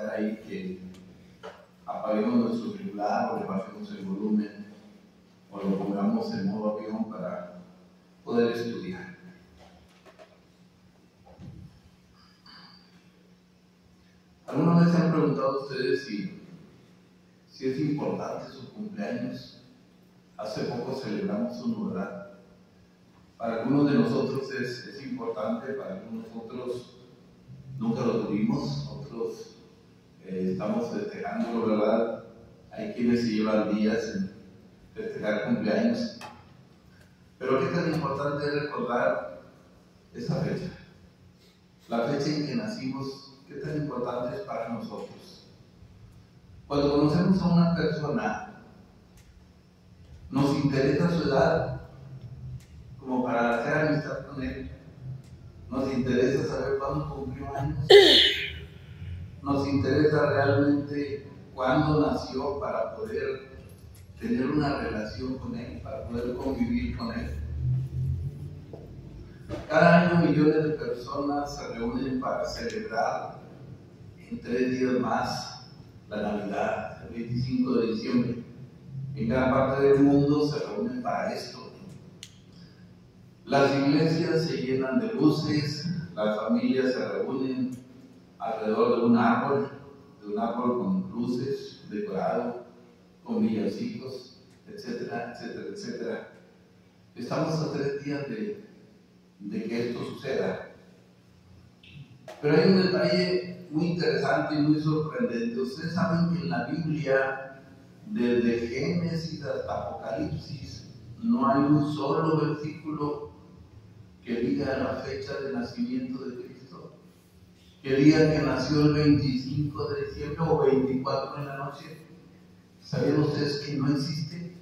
hacer ahí que apaguemos nuestro celular o le bajemos el volumen o lo pongamos en modo avión para poder estudiar. ¿Alguna vez se han preguntado ustedes si es importante su cumpleaños? Hace poco celebramos uno, ¿verdad? Para algunos de nosotros es importante, para algunos otros nunca lo tuvimos, otros estamos festejándolo, ¿verdad? Hay quienes se llevan días en festejar cumpleaños. Pero qué tan importante es recordar esa fecha, la fecha en que nacimos, qué tan importante es para nosotros. Cuando conocemos a una persona, nos interesa su edad como para hacer amistad con él. Nos interesa saber cuándo cumplió años. Nos interesa realmente cuándo nació para poder tener una relación con él, para poder convivir con él. Cada año millones de personas se reúnen para celebrar en 3 días más la Navidad, el 25 de diciembre. En gran parte del mundo se reúnen para esto. Las iglesias se llenan de luces, las familias se reúnen alrededor de un árbol con luces, decorado, con villancicos, etcétera, etcétera, etcétera. Estamos a 3 días de que esto suceda. Pero hay un detalle muy interesante y muy sorprendente. Ustedes saben que en la Biblia, desde Génesis hasta Apocalipsis, no hay un solo versículo que diga la fecha de nacimiento de Cristo, que diga que nació el 25 de diciembre o 24 en la noche. ¿Sabían ustedes que no existe?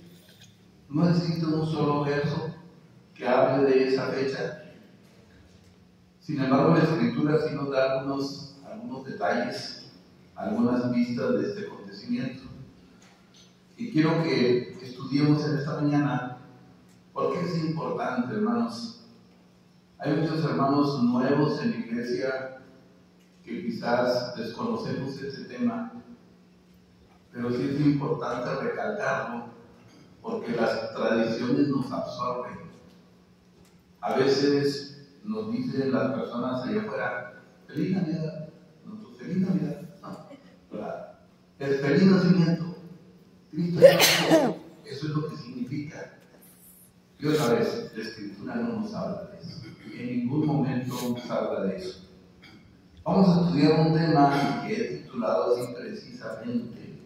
No existe un solo verso que hable de esa fecha. Sin embargo, la Escritura sí nos da algunos detalles, algunas vistas de este acontecimiento. Y quiero que estudiemos en esta mañana por qué es importante, hermanos. Hay muchos hermanos nuevos en la iglesia que quizás desconocemos este tema, pero sí es importante recalcarlo porque las tradiciones nos absorben. A veces nos dicen las personas allá afuera, feliz Navidad, feliz Navidad, no, ¿verdad? El feliz nacimiento, Cristo ya nació, eso es lo que significa. Y otra vez, la Escritura no nos habla de eso, en ningún momento nos habla de eso. Vamos a estudiar un tema que he titulado así precisamente,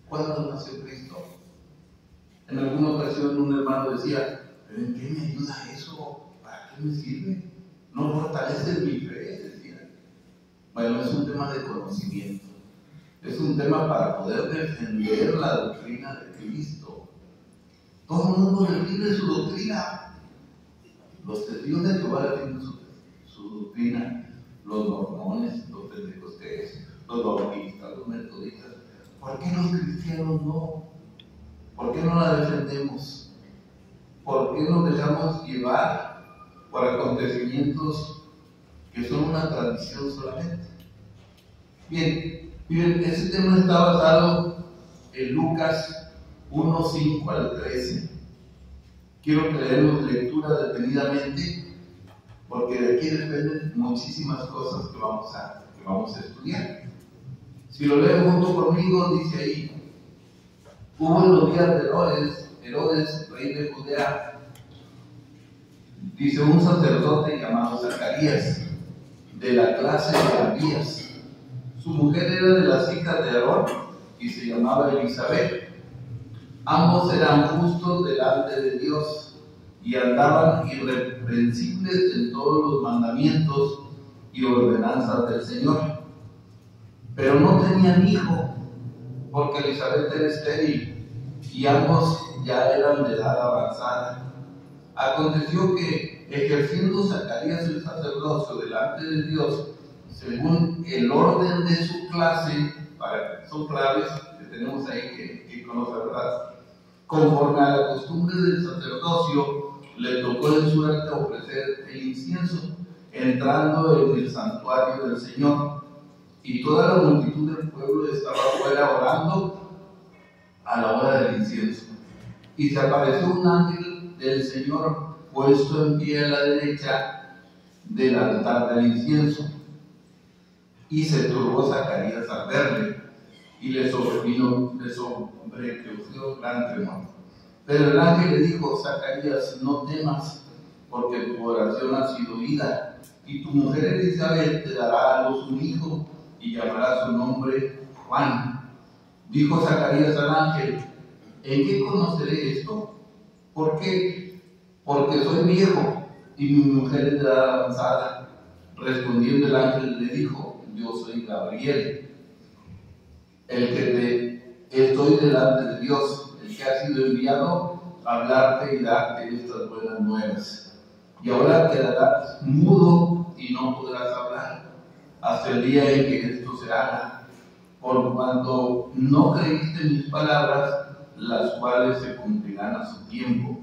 ¿cuándo nació Cristo? En alguna ocasión un hermano decía, ¿pero en qué me ayuda eso? ¿Para qué me sirve? No fortalece mi fe, decía. Bueno, es un tema de conocimiento. Es un tema para poder defender la doctrina de Cristo. Todo el mundo defiende su doctrina. Los testigos de Jehová defienden su doctrina. Los mormones, los pentecostés, los bautistas, los metodistas. ¿Por qué los cristianos no? ¿Por qué no la defendemos? ¿Por qué nos dejamos llevar por acontecimientos que son una tradición solamente? Bien, miren, ese tema está basado en Lucas 1:5 al 13. Quiero que leamos lectura detenidamente, porque de aquí dependen muchísimas cosas que vamos a estudiar. Si lo leen junto conmigo, dice ahí: hubo en los días de Herodes, rey de Judea, dice, un sacerdote llamado Zacarías, de la clase de Abías. Su mujer era de las hijas de Aarón y se llamaba Elizabeth. Ambos eran justos delante de Dios y andaban irreprensibles en todos los mandamientos y ordenanzas del Señor. Pero no tenían hijo, porque Elizabeth era estéril y ambos ya eran de edad avanzada. Aconteció que, ejerciendo Zacarías el sacerdocio delante de Dios, según el orden de su clase, son claves que tenemos ahí que conocer, ¿verdad? Conforme a la costumbre del sacerdocio, le tocó en suerte ofrecer el incienso, entrando en el santuario del Señor. y toda la multitud del pueblo estaba afuera orando a la hora del incienso. Y se apareció un ángel del Señor puesto en pie a la derecha del altar del incienso. Y se turbó Zacarías al verle, y le sobrecogió gran temor. Pero el ángel le dijo: Zacarías, no temas, porque tu oración ha sido oída, y tu mujer Elizabeth te dará a luz un hijo, y llamará su nombre Juan. Dijo Zacarías al ángel: ¿en qué conoceré esto? ¿Por qué? Porque soy viejo, y mi mujer es de edad avanzada. Respondiendo el ángel le dijo: yo soy Gabriel, el que estoy delante de Dios, el que ha sido enviado a hablarte y darte estas buenas nuevas. Y ahora quedarás mudo y no podrás hablar hasta el día en que esto se haga, por cuanto no creíste mis palabras, las cuales se cumplirán a su tiempo.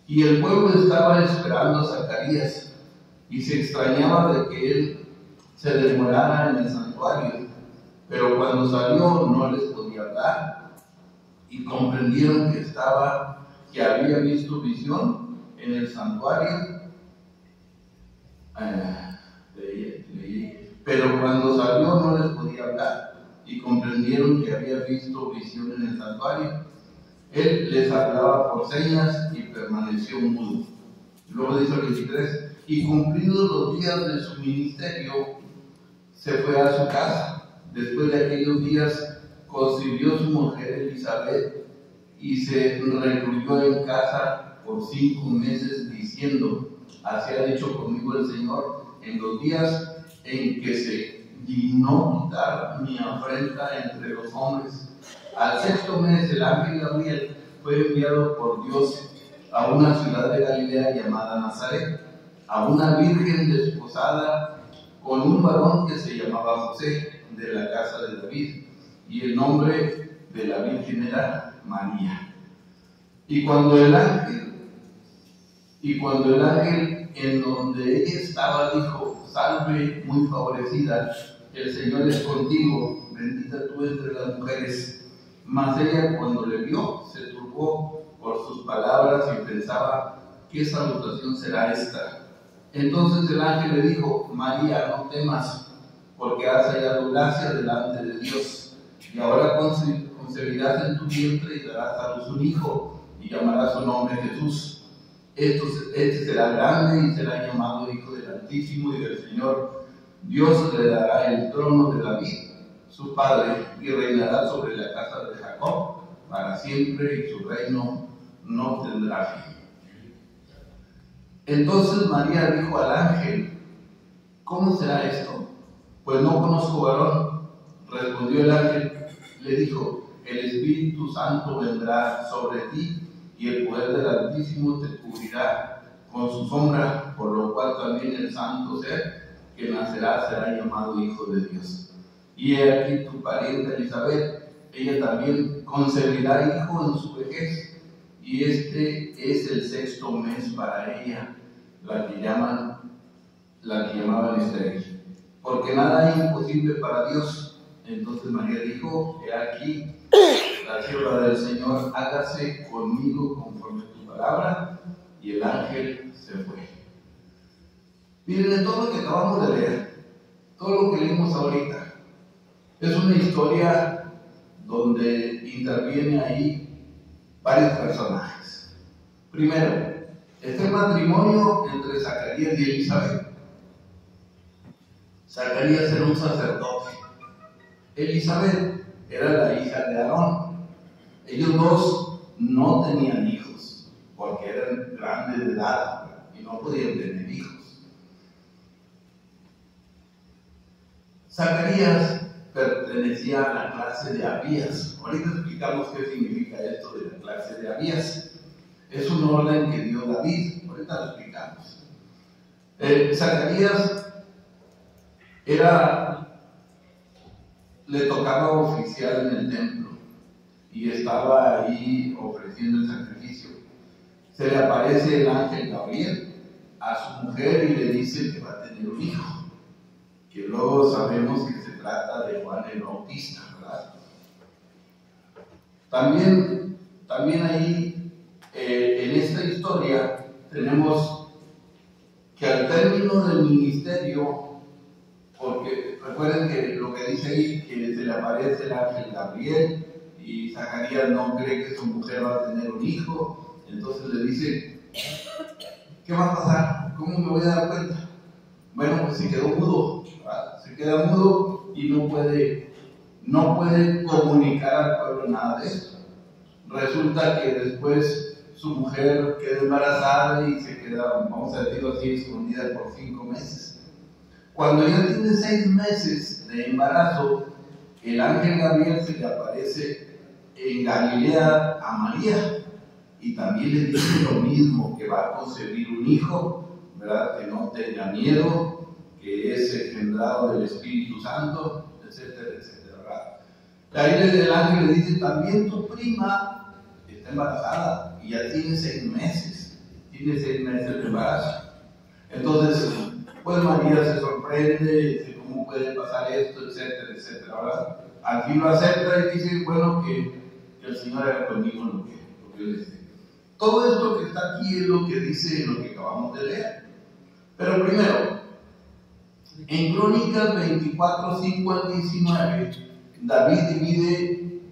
Y el pueblo estaba esperando a Zacarías, y se extrañaba de que él se demorara en el santuario. Pero cuando salió no les podía hablar, y comprendieron que había visto visión en el santuario. Pero cuando salió no les podía hablar, y comprendieron que había visto visión en el santuario. Él les hablaba por señas y permaneció mudo. Luego dice el 23: y cumplidos los días de su ministerio, se fue a su casa. Después de aquellos días concibió su mujer Elizabeth, y se recluyó en casa por 5 meses, diciendo: así ha dicho conmigo el Señor, en los días en que se dignó quitar mi afrenta entre los hombres. Al 6º mes el ángel Gabriel fue enviado por Dios a una ciudad de Galilea llamada Nazaret, a una virgen desposada con un varón que se llamaba José, de la casa de David, y el nombre de la virgen era María. Y cuando el ángel en donde ella estaba dijo: salve, muy favorecida, el Señor es contigo, bendita tú entre las mujeres. Mas ella, cuando le vio, se turbó por sus palabras y pensaba: ¿qué salutación será esta? Entonces el ángel le dijo: María, no temas, porque has hallado gracia delante de Dios, y ahora concebirás en tu vientre y darás a luz un hijo, y llamarás su nombre Jesús. Este será grande y será llamado Hijo del Altísimo, y del Señor Dios le dará el trono de David, su padre, y reinará sobre la casa de Jacob para siempre, y su reino no tendrá fin. Entonces María dijo al ángel: ¿cómo será esto? Pues no conozco varón. Respondió el ángel, le dijo: el Espíritu Santo vendrá sobre ti, y el poder del Altísimo te cubrirá con su sombra, por lo cual también el santo ser que nacerá será llamado Hijo de Dios. Y he aquí tu pariente Elizabeth, ella también concebirá hijo en su vejez, y este es el 6º mes para ella, la que llamaban estéril, porque nada es imposible para Dios. Entonces María dijo: he aquí la sierva del Señor, hágase conmigo conforme tu palabra. Y el ángel se fue. Miren, en todo lo que acabamos de leer, todo lo que leímos ahorita, es una historia donde interviene ahí varios personajes. Primero, está el matrimonio entre Zacarías y Elizabeth. Zacarías era un sacerdote. Elizabeth era la hija de Aarón. Ellos dos no tenían hijos porque eran grandes de edad y no podían tener hijos. Zacarías pertenecía a la clase de Abías. Ahorita explicamos qué significa esto de la clase de Abías. Es un orden que dio David. Ahorita lo explicamos. Zacarías le tocaba oficiar en el templo y estaba ahí ofreciendo el sacrificio. Se le aparece el ángel Gabriel a su mujer y le dice que va a tener un hijo, que luego sabemos que se trata de Juan el Bautista, ¿verdad? También ahí, en esta historia, tenemos que al término del ministerio, porque recuerden que lo que dice ahí, que se le aparece el ángel Gabriel, y Zacarías no cree que su mujer va a tener un hijo, entonces le dice, ¿qué va a pasar? ¿Cómo me voy a dar cuenta? Bueno, pues se quedó mudo, ¿verdad? Se queda mudo y no puede comunicar al pueblo nada de esto. Resulta que después su mujer queda embarazada y se queda, vamos a decirlo así, escondida por 5 meses. Cuando ella tiene 6 meses de embarazo, el ángel Gabriel se le aparece en Galilea a María y también le dice lo mismo, que va a concebir un hijo, ¿verdad? Que no tenga miedo, que es engendrado del Espíritu Santo, etcétera, etcétera, ¿verdad? Ahí el ángel le dice, también tu prima está embarazada y ya tiene 6 meses, de embarazo. Entonces, pues María se sorprende, dice, ¿cómo puede pasar esto, etcétera, etcétera, ¿verdad? Al fin lo acepta y dice, bueno, que el Señor haga conmigo lo que yo le dice. Todo esto que está aquí es lo que dice lo que acabamos de leer. Pero primero, en Crónicas 24, 5 al 19, David divide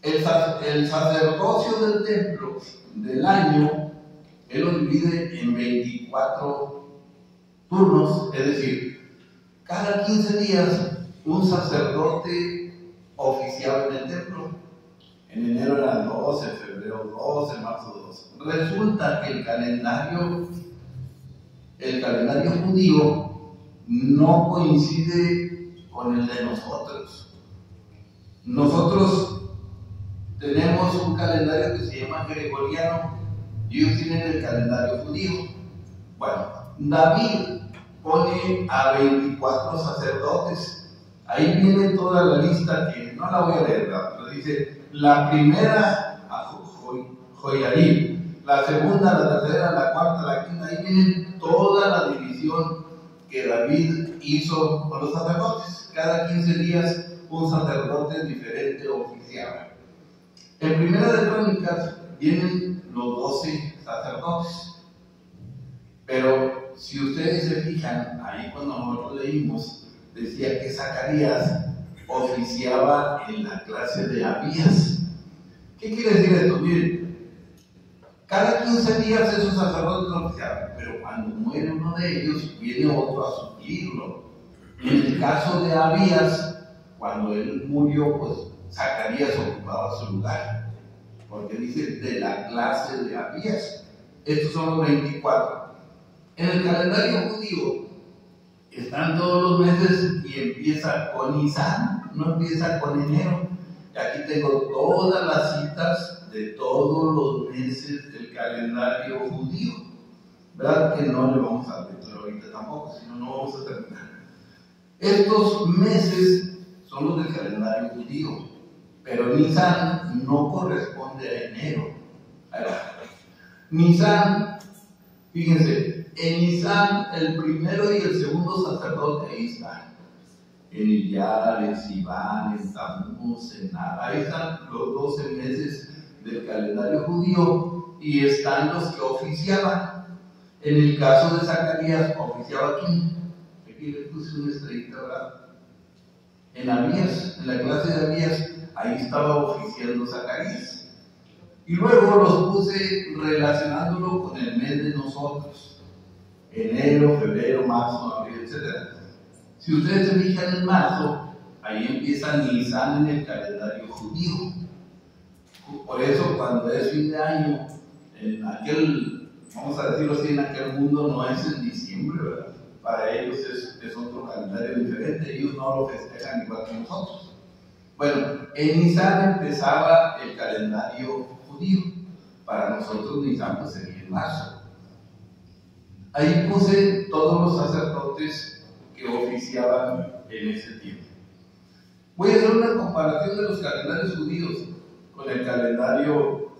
el sacerdocio del templo del año, él lo divide en 24 turnos, es decir, cada 15 días un sacerdote oficiaba en el templo. En enero eran 12, febrero 12, marzo 12. Resulta que el calendario judío no coincide con el de nosotros. Nosotros tenemos un calendario que se llama gregoriano y ellos tienen el calendario judío. Bueno, David pone a 24 sacerdotes. Ahí viene toda la lista que no la voy a leer, pero dice la primera a Joiarib, la segunda, la tercera, la cuarta, la quinta. Ahí viene toda la división que David hizo con los sacerdotes. Cada 15 días un sacerdote diferente oficiaba. En Primera de Crónicas vienen los 12 sacerdotes. Pero si ustedes se fijan, ahí cuando nosotros leímos, decía que Zacarías oficiaba en la clase de Abías. ¿Qué quiere decir esto? Miren, cada 15 días esos sacerdotes oficiaban, pero cuando muere uno de ellos, viene otro a suplirlo. En el caso de Abías, cuando él murió, pues Zacarías ocupaba su lugar, porque dice de la clase de Abías. Estos son los 24. En el calendario judío están todos los meses y empieza con Nisan, no empieza con enero. Y aquí tengo todas las citas de todos los meses del calendario judío. ¿Verdad que no le vamos a meter ahorita tampoco, si no, no vamos a terminar? Estos meses son los del calendario judío, pero Nisan no corresponde a enero. Nisan, fíjense, en Nisan el primero y el segundo sacerdote ahí están. En Iyar, en Sivan, en Tammuz, en Adar. Ahí están los 12 meses del calendario judío y están los que oficiaban. En el caso de Zacarías, oficiaba aquí. Aquí le puse una estrellita, ¿verdad? En Abías, en la clase de Abías, ahí estaba oficiando Zacarías. Y luego los puse relacionándolo con el mes de nosotros. Enero, febrero, marzo, abril, etc. Si ustedes se fijan en marzo, ahí empieza Nisan en el calendario judío. Por eso cuando es fin de año, en aquel, vamos a decirlo así, en aquel mundo no es en diciembre, ¿verdad? Para ellos es otro calendario diferente, ellos no lo festejan igual que nosotros. Bueno, en Nisan empezaba el calendario judío. Para nosotros Nisan pues sería en marzo. Ahí puse todos los sacerdotes que oficiaban en ese tiempo. Voy a hacer una comparación de los calendarios judíos con el calendario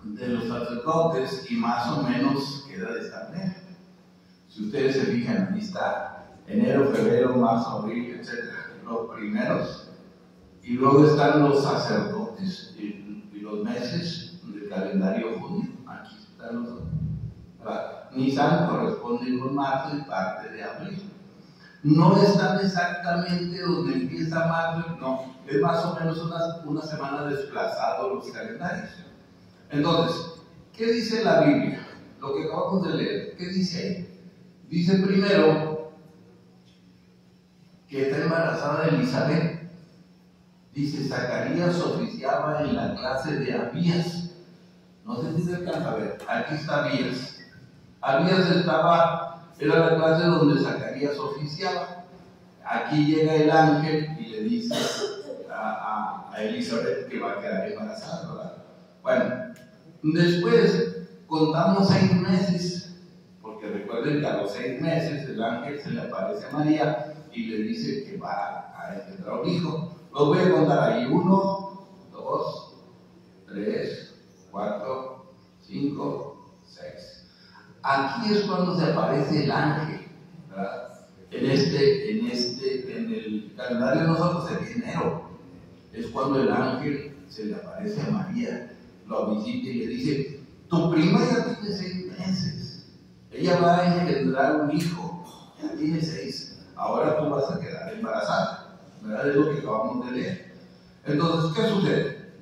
de los sacerdotes y más o menos queda de esta manera. Si ustedes se fijan, ahí está enero, febrero, marzo, abril, etc. los primeros, y luego están los sacerdotes y los meses del calendario judío. Aquí están los, ¿verdad? Nisan corresponde con marzo y parte de abril. No están exactamente donde empieza marzo, no, es más o menos una semana desplazado los calendarios. Entonces, ¿qué dice la Biblia? Lo que acabamos de leer, ¿qué dice ahí? Dice primero que está embarazada Elizabeth. Dice, Zacarías oficiaba en la clase de Abías. No sé si se alcanza a ver, aquí está Abías. Abías era la clase donde Zacarías oficiaba. Aquí llega el ángel y le dice a Elizabeth que va a quedar embarazada, ¿verdad? Bueno, después contamos 6 meses, porque recuerden que a los 6 meses el ángel se le aparece a María y le dice que va a engendrar un hijo. Los voy a contar ahí: 1, 2, 3, 4, 5, 6. Aquí es cuando se aparece el ángel, ¿verdad? En el calendario de nosotros es enero. Es cuando el ángel se le aparece a María, lo visita y le dice: tu prima ya tiene 6 meses, ella va a engendrar un hijo, ya tiene 6, ahora tú vas a quedar embarazada, ¿verdad? Es lo que acabamos de leer. Entonces, ¿qué sucede?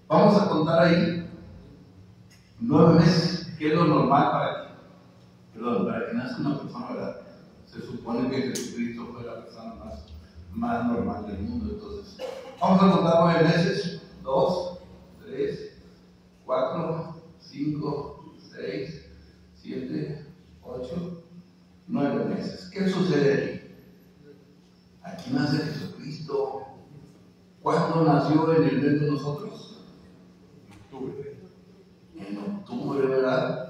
Vamos a contar ahí 9 meses, que es lo normal para que nazca una persona, ¿verdad? Se supone que Jesucristo fue la persona más normal del mundo. Entonces, vamos a contar 9 meses: 2, 3, 4, 5, 6, 7, 8, 9 meses. ¿Qué sucede aquí? Aquí nace Jesucristo. ¿Cuándo nació en el mes de nosotros? En octubre, ¿verdad?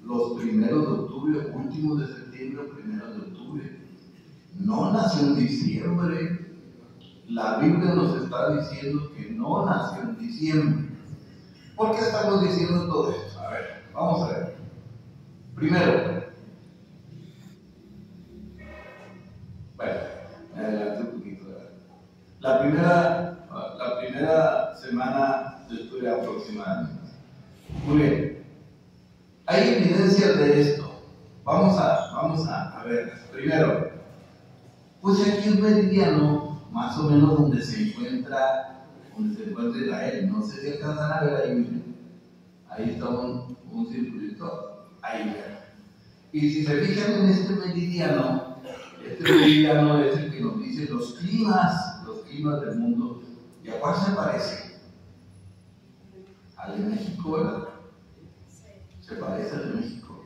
Los primeros de octubre, últimos de septiembre, primeros de octubre. No nació en diciembre. La Biblia nos está diciendo que no nació en diciembre. ¿Por qué estamos diciendo todo esto? A ver, vamos a ver. Primero, bueno, me adelanté un poquito, ¿verdad? La primera semana de octubre aproximadamente. Muy bien. Hay evidencias de esto. Vamos a ver. Primero, pues aquí un meridiano, más o menos donde se encuentra Israel. No sé si alcanzan a ver ahí. Ahí está un circulito. Ahí ven. Y si se fijan en este meridiano es el que nos dice los climas del mundo. ¿Y a cuál se parece? Al de México, ¿verdad? Se parece al de México.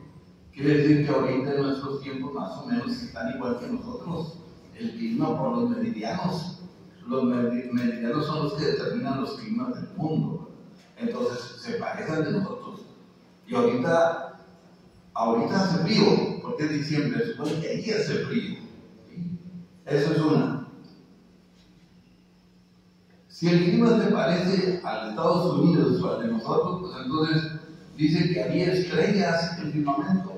Quiere decir que ahorita en nuestros tiempos más o menos están igual que nosotros. El clima por los meridianos. Los meridianos son los que determinan los climas del mundo. Entonces se parecen al de nosotros. Y ahorita hace frío, porque es diciembre, supone que ahí hace frío. ¿Sí? Eso es una. Si el clima se parece al de Estados Unidos o al de nosotros, pues entonces dice que había estrellas en el firmamento.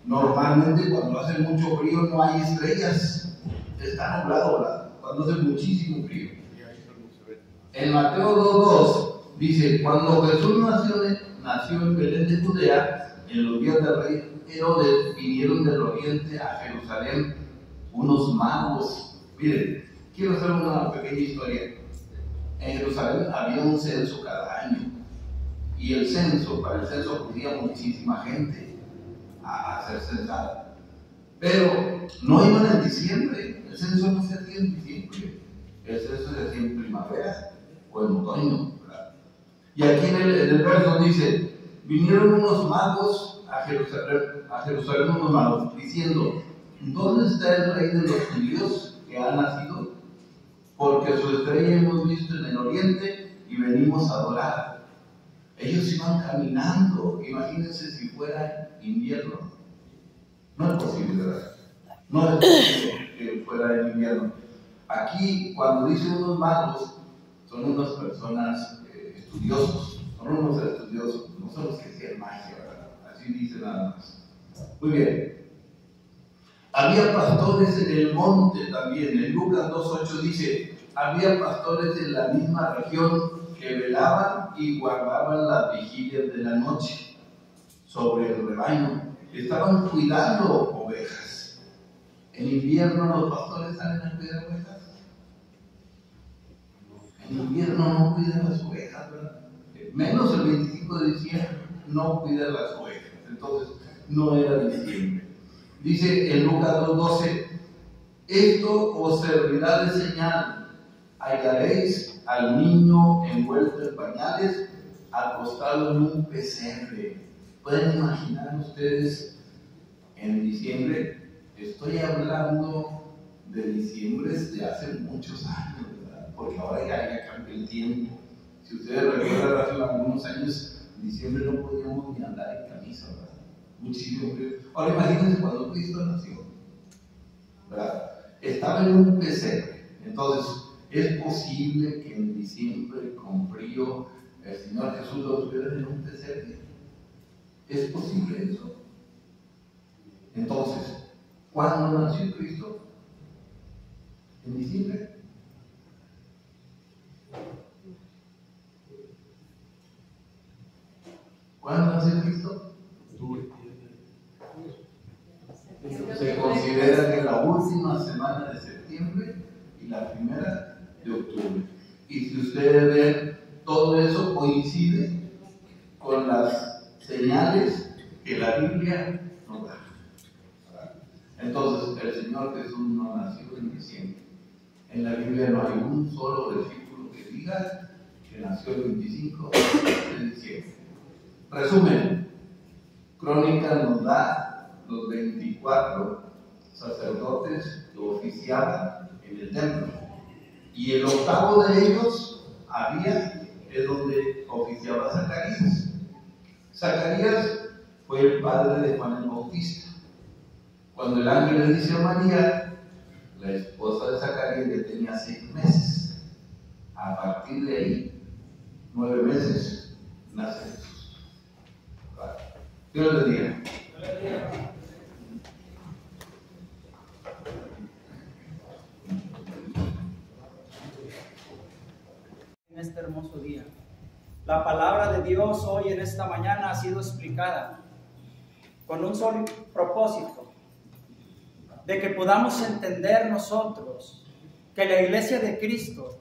Normalmente cuando hace mucho frío no hay estrellas, está nublado, ¿verdad? Cuando hace muchísimo frío. En Mateo 2:2 dice: cuando Jesús nació en Belén de Judea, en los días del rey Herodes, vinieron del oriente a Jerusalén unos magos. Miren, quiero hacer una pequeña historia. En Jerusalén había un censo cada año, y para el censo acudía muchísima gente a ser censada. Pero no iban en diciembre, el censo no se hacía en diciembre, el censo se hacía en primavera o en otoño, ¿verdad? Y aquí en el verso dice: vinieron unos magos a Jerusalén unos magos, diciendo: ¿dónde está el rey de los judíos que ha nacido? Porque su estrella hemos visto en el oriente y venimos a adorar. Ellos iban caminando. Imagínense si fuera invierno. No es posible, ¿verdad? No es posible que fuera el invierno. Aquí, cuando dice unos magos, son unas personas estudiosos. Son unos estudiosos, no son los que hacían magia, ¿verdad? Así dice nada más. Muy bien. Había pastores en el monte también. En Lucas 2:8 dice, había pastores en la misma región que velaban y guardaban las vigilias de la noche sobre el rebaño. Estaban cuidando ovejas. En invierno los pastores salen a cuidar ovejas. En invierno no cuidan las ovejas, ¿verdad? Menos el 25 de diciembre no cuidan las ovejas. Entonces no era diciembre. Dice en Lucas 2:12, esto os servirá de señal. Hallaréis al niño envuelto en pañales, acostado en un pesebre. ¿Pueden imaginar ustedes en diciembre? Estoy hablando de diciembre de hace muchos años, ¿verdad? Porque ahora ya cambió el tiempo. Si ustedes recuerdan, hace algunos años, en diciembre no podíamos ni andar en camisa, ¿verdad? Muchísimo frío. Ahora imagínense cuando Cristo nació, ¿verdad? Estaba en un pesebre. Entonces, es posible que en diciembre, con frío, el Señor Jesús lo tuviera en un pesebre. ¿Es posible eso? Entonces, ¿cuándo nació Cristo? ¿En diciembre? ¿Cuándo nació Cristo? Se considera que la última semana de septiembre y la primera de octubre. Y si ustedes ven, todo eso coincide con las señales que la Biblia nos da. Entonces, el Señor Jesús no nació en diciembre. En la Biblia no hay un solo versículo que diga que nació el 25 de diciembre. Resumen, Crónica nos da los 24 sacerdotes que oficiaban en el templo. Y el octavo de ellos es donde oficiaba Zacarías. Zacarías fue el padre de Juan el Bautista. Cuando el ángel le dice a María, la esposa de Zacarías ya tenía 6 meses. A partir de ahí, 9 meses, nace Jesús. Dios les bendiga. En este hermoso día, la palabra de Dios hoy en esta mañana ha sido explicada con un solo propósito, de que podamos entender nosotros que la iglesia de Cristo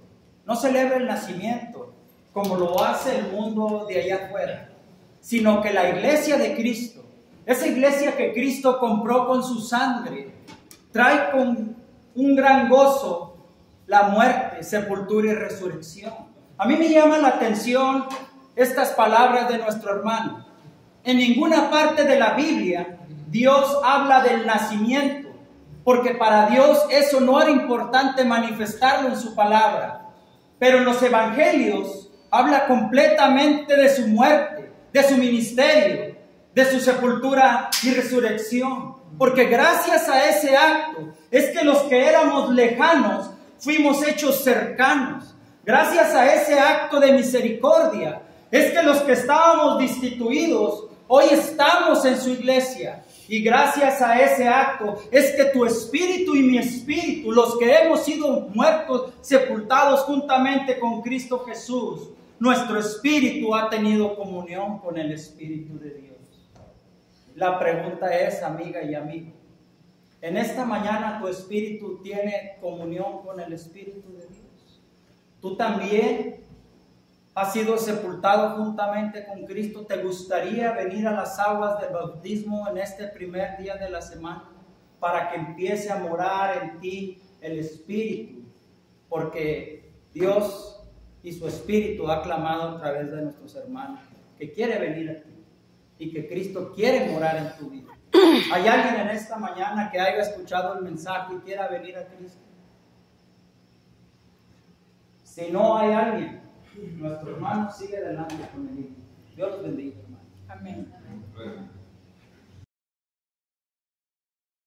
no celebra el nacimiento como lo hace el mundo de allá afuera, sino que la iglesia de Cristo, esa iglesia que Cristo compró con su sangre, trae con un gran gozo la muerte, sepultura y resurrección. A mí me llama la atención estas palabras de nuestro hermano. En ninguna parte de la Biblia Dios habla del nacimiento, porque para Dios eso no era importante manifestarlo en su palabra. Pero en los evangelios habla completamente de su muerte, de su ministerio, de su sepultura y resurrección. Porque gracias a ese acto es que los que éramos lejanos fuimos hechos cercanos. Gracias a ese acto de misericordia es que los que estábamos destituidos hoy estamos en su iglesia. Y gracias a ese acto es que tu espíritu y mi espíritu, los que hemos sido muertos, sepultados juntamente con Cristo Jesús, nuestro espíritu ha tenido comunión con el Espíritu de Dios. La pregunta es, amiga y amigo, en esta mañana tu espíritu tiene comunión con el Espíritu de Dios. Tú también has sido sepultado juntamente con Cristo. ¿Te gustaría venir a las aguas del bautismo en este primer día de la semana para que empiece a morar en ti el Espíritu? Porque Dios y su Espíritu ha clamado a través de nuestros hermanos que quiere venir a ti y que Cristo quiere morar en tu vida. ¿Hay alguien en esta mañana que haya escuchado el mensaje y quiera venir a Cristo? Si no hay alguien, nuestro hermano sigue adelante con el hijo. Dios los bendiga, hermano. Amén.